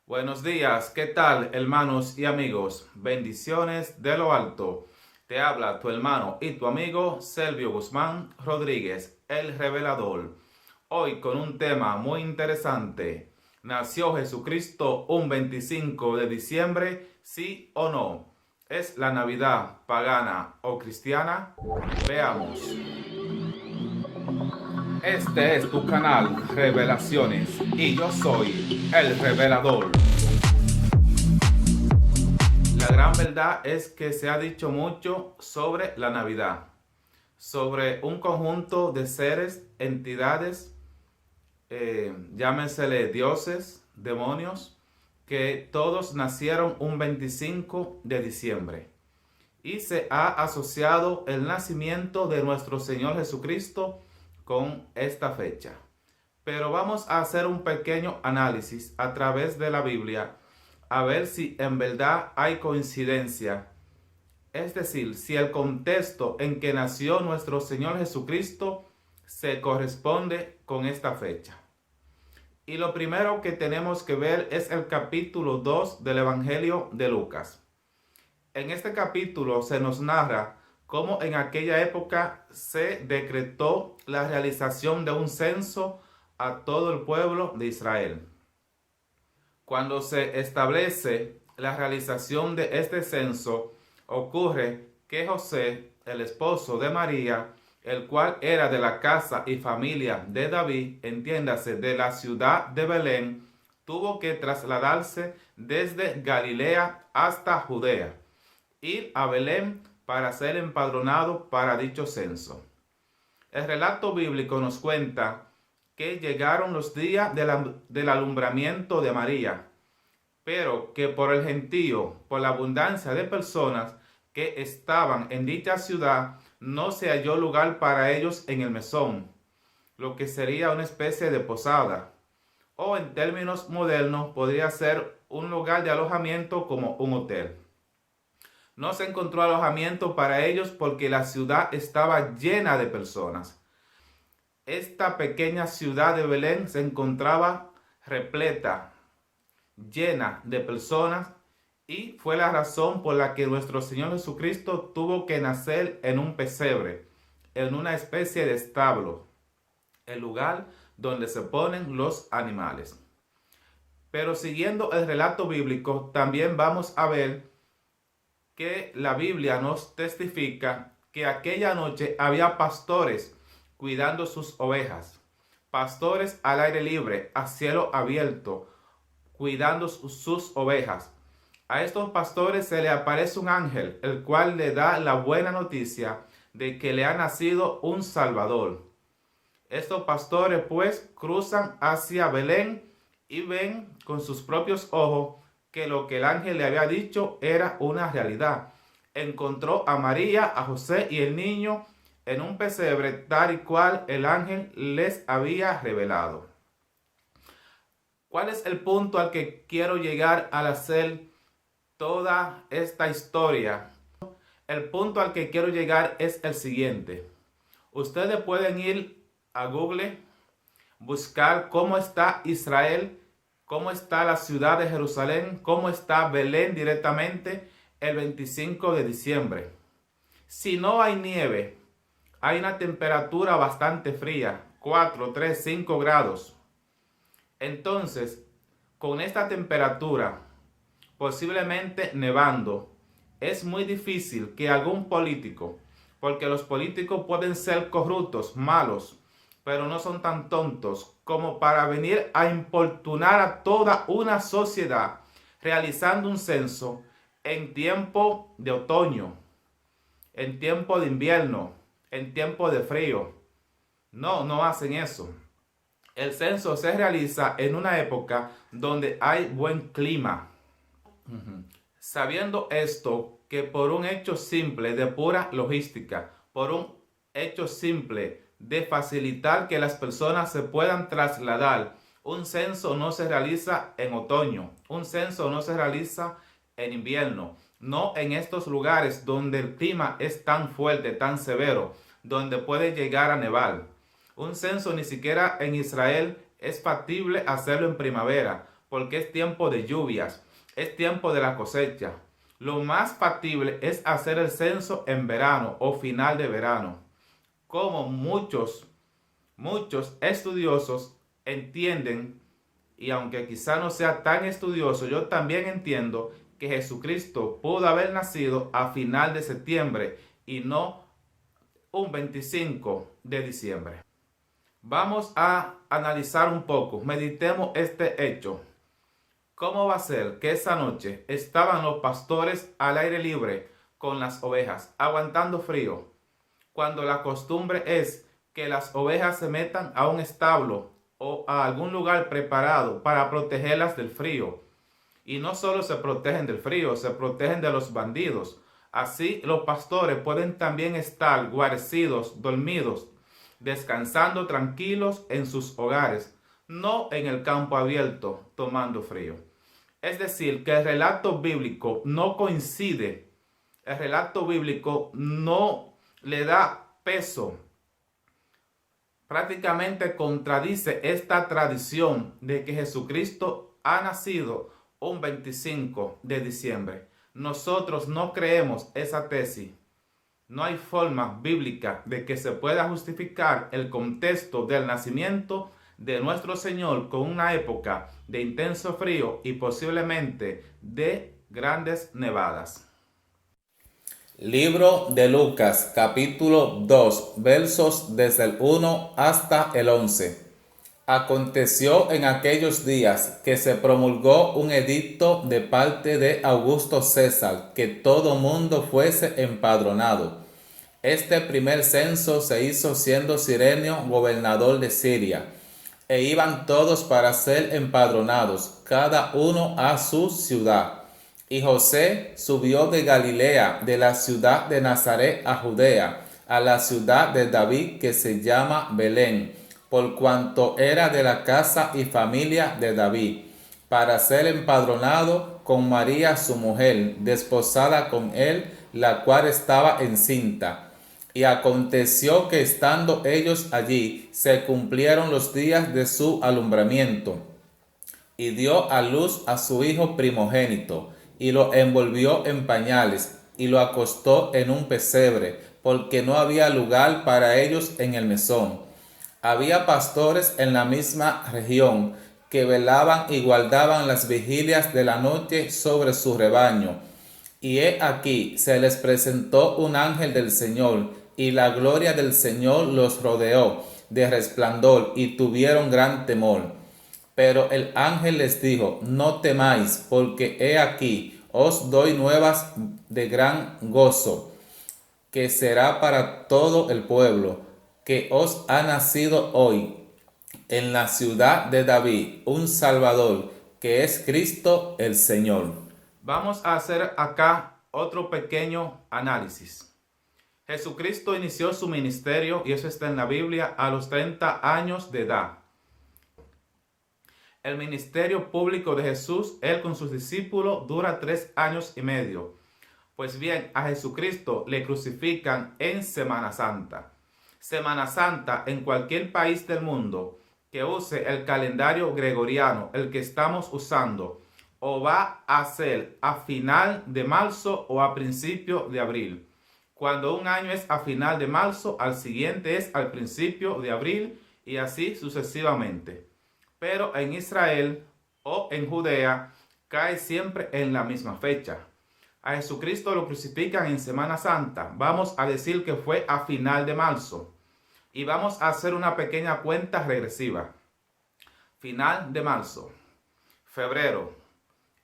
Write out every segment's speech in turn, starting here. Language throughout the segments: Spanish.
Buenos días, ¿qué tal, hermanos y amigos? Bendiciones de lo alto. Te habla tu hermano y tu amigo Selvio Guzmán Rodríguez, el revelador. Hoy con un tema muy interesante. ¿Nació Jesucristo un 25 de diciembre? ¿Sí o no? ¿Es la Navidad pagana o cristiana? Veamos. Este es tu canal Revelaciones y yo soy el revelador. La gran verdad es que se ha dicho mucho sobre la Navidad, sobre un conjunto de seres, entidades, llámensele dioses, demonios, que todos nacieron un 25 de diciembre. Y se ha asociado el nacimiento de nuestro Señor Jesucristo con esta fecha. Pero vamos a hacer un pequeño análisis a través de la Biblia a ver si en verdad hay coincidencia. Es decir, si el contexto en que nació nuestro Señor Jesucristo se corresponde con esta fecha. Y lo primero que tenemos que ver es el capítulo 2 del Evangelio de Lucas. En este capítulo se nos narra cómo en aquella época se decretó la realización de un censo a todo el pueblo de Israel. Cuando se establece la realización de este censo, ocurre que José, el esposo de María, el cual era de la casa y familia de David, entiéndase, de la ciudad de Belén, tuvo que trasladarse desde Galilea hasta Judea, ir a Belén para ser empadronado para dicho censo. El relato bíblico nos cuenta que llegaron los días del alumbramiento de María, pero que por el gentío, por la abundancia de personas que estaban en dicha ciudad, no se halló lugar para ellos en el mesón, lo que sería una especie de posada, o en términos modernos podría ser un lugar de alojamiento como un hotel. No se encontró alojamiento para ellos porque la ciudad estaba llena de personas. Esta pequeña ciudad de Belén se encontraba repleta, llena de personas, y fue la razón por la que nuestro Señor Jesucristo tuvo que nacer en un pesebre, en una especie de establo, el lugar donde se ponen los animales. Pero siguiendo el relato bíblico, también vamos a ver que la Biblia nos testifica que aquella noche había pastores cuidando sus ovejas, pastores al aire libre, a cielo abierto, cuidando sus ovejas. A estos pastores se le aparece un ángel, el cual le da la buena noticia de que le ha nacido un Salvador. Estos pastores pues cruzan hacia Belén y ven con sus propios ojos que lo que el ángel le había dicho era una realidad. Encontró a María, a José y el niño en un pesebre tal y cual el ángel les había revelado. ¿Cuál es el punto al que quiero llegar al hacer toda esta historia? El punto al que quiero llegar es el siguiente. Ustedes pueden ir a Google, buscar cómo está Israel, cómo está la ciudad de Jerusalén, cómo está Belén directamente el 25 de diciembre. Si no hay nieve, hay una temperatura bastante fría, 4, 3, 5 grados. Entonces, con esta temperatura, posiblemente nevando, es muy difícil que algún político, porque los políticos pueden ser corruptos, malos, pero no son tan tontos como para venir a importunar a toda una sociedad realizando un censo en tiempo de otoño, en tiempo de invierno, en tiempo de frío. No hacen eso. El censo se realiza en una época donde hay buen clima. Sabiendo esto, que por un hecho simple de pura logística, por un hecho simple de facilitar que las personas se puedan trasladar, un censo no se realiza en otoño, un censo no se realiza en invierno, no en estos lugares donde el clima es tan fuerte, tan severo, donde puede llegar a nevar. Un censo ni siquiera en Israel es factible hacerlo en primavera, porque es tiempo de lluvias, es tiempo de la cosecha. Lo más factible es hacer el censo en verano o final de verano. Como muchos estudiosos entienden, y aunque quizá no sea tan estudioso, yo también entiendo que Jesucristo pudo haber nacido a final de septiembre y no un 25 de diciembre. Vamos a analizar un poco, meditemos este hecho. ¿Cómo va a ser que esa noche estaban los pastores al aire libre con las ovejas, aguantando frío, cuando la costumbre es que las ovejas se metan a un establo o a algún lugar preparado para protegerlas del frío? Y no solo se protegen del frío, se protegen de los bandidos. Así los pastores pueden también estar guarecidos, dormidos, descansando tranquilos en sus hogares, no en el campo abierto tomando frío. Es decir, que el relato bíblico no coincide, el relato bíblico no le da peso, prácticamente contradice esta tradición de que Jesucristo ha nacido un 25 de diciembre. Nosotros no creemos esa tesis. No hay forma bíblica de que se pueda justificar el contexto del nacimiento de nuestro Señor con una época de intenso frío y posiblemente de grandes nevadas. Libro de Lucas, capítulo 2, versos desde el 1 hasta el 11. Aconteció en aquellos días que se promulgó un edicto de parte de Augusto César, que todo mundo fuese empadronado. Este primer censo se hizo siendo Cirenio gobernador de Siria, e iban todos para ser empadronados, cada uno a su ciudad. Y José subió de Galilea, de la ciudad de Nazaret a Judea, a la ciudad de David que se llama Belén, por cuanto era de la casa y familia de David, para ser empadronado con María su mujer, desposada con él, la cual estaba encinta. Y aconteció que estando ellos allí, se cumplieron los días de su alumbramiento, y dio a luz a su hijo primogénito, y lo envolvió en pañales, y lo acostó en un pesebre, porque no había lugar para ellos en el mesón. Había pastores en la misma región que velaban y guardaban las vigilias de la noche sobre su rebaño. Y he aquí se les presentó un ángel del Señor, y la gloria del Señor los rodeó de resplandor, y tuvieron gran temor. Pero el ángel les dijo: no temáis, porque he aquí os doy nuevas de gran gozo, que será para todo el pueblo, que os ha nacido hoy en la ciudad de David un Salvador, que es Cristo el Señor. Vamos a hacer acá otro pequeño análisis. Jesucristo inició su ministerio, y eso está en la Biblia, a los 30 años de edad. El ministerio público de Jesús, él con sus discípulos, dura 3 años y medio. Pues bien, a Jesucristo le crucifican en Semana Santa. Semana Santa en cualquier país del mundo que use el calendario gregoriano, el que estamos usando, o va a ser a final de marzo o a principio de abril. Cuando un año es a final de marzo, al siguiente es al principio de abril, y así sucesivamente. Pero en Israel o en Judea cae siempre en la misma fecha. A Jesucristo lo crucifican en Semana Santa. Vamos a decir que fue a final de marzo. Y vamos a hacer una pequeña cuenta regresiva. Final de marzo, febrero,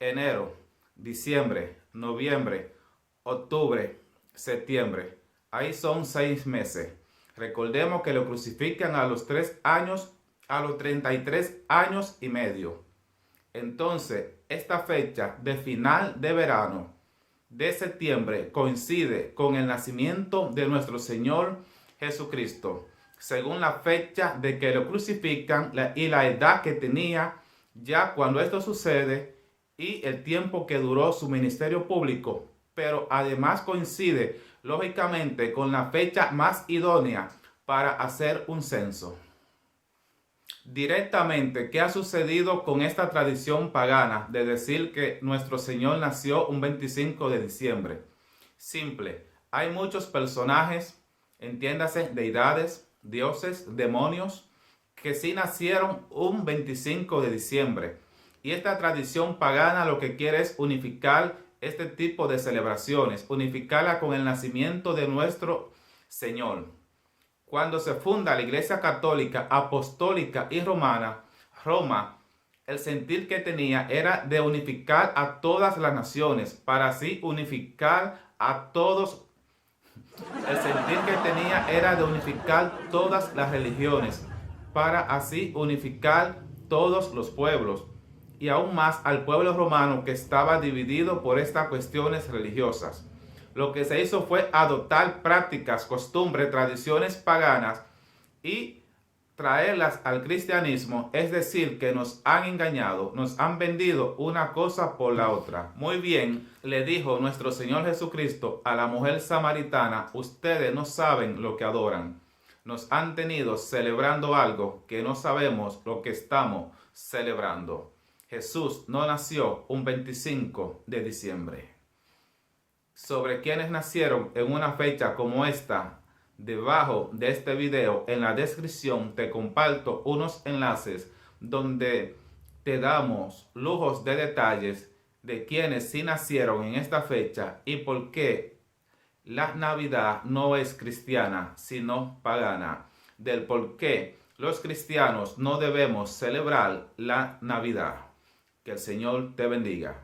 enero, diciembre, noviembre, octubre, septiembre. Ahí son 6 meses. Recordemos que lo crucifican a los 3 años, a los 33 años y medio. Entonces, esta fecha de final de verano de septiembre coincide con el nacimiento de nuestro Señor Jesucristo, según la fecha de que lo crucifican y la edad que tenía ya cuando esto sucede y el tiempo que duró su ministerio público. Pero además coincide lógicamente con la fecha más idónea para hacer un censo. Directamente, ¿qué ha sucedido con esta tradición pagana de decir que nuestro Señor nació un 25 de diciembre? Simple, hay muchos personajes, entiéndase, deidades, dioses, demonios, que sí nacieron un 25 de diciembre. Y esta tradición pagana lo que quiere es unificar este tipo de celebraciones, unificarla con el nacimiento de nuestro Señor. Cuando se funda la Iglesia Católica, Apostólica y Romana, Roma, el sentir que tenía era de unificar a todas las naciones, para así unificar a todos. El sentir que tenía era de unificar todas las religiones, para así unificar todos los pueblos, y aún más al pueblo romano que estaba dividido por estas cuestiones religiosas. Lo que se hizo fue adoptar prácticas, costumbres, tradiciones paganas y traerlas al cristianismo, es decir, que nos han engañado, nos han vendido una cosa por la otra. Muy bien, le dijo nuestro Señor Jesucristo a la mujer samaritana, ustedes no saben lo que adoran. Nos han tenido celebrando algo que no sabemos lo que estamos celebrando. Jesús no nació un 25 de diciembre. Sobre quienes nacieron en una fecha como esta, debajo de este video en la descripción te comparto unos enlaces donde te damos lujos de detalles de quienes sí nacieron en esta fecha y por qué la Navidad no es cristiana sino pagana, del por qué los cristianos no debemos celebrar la Navidad. Que el Señor te bendiga.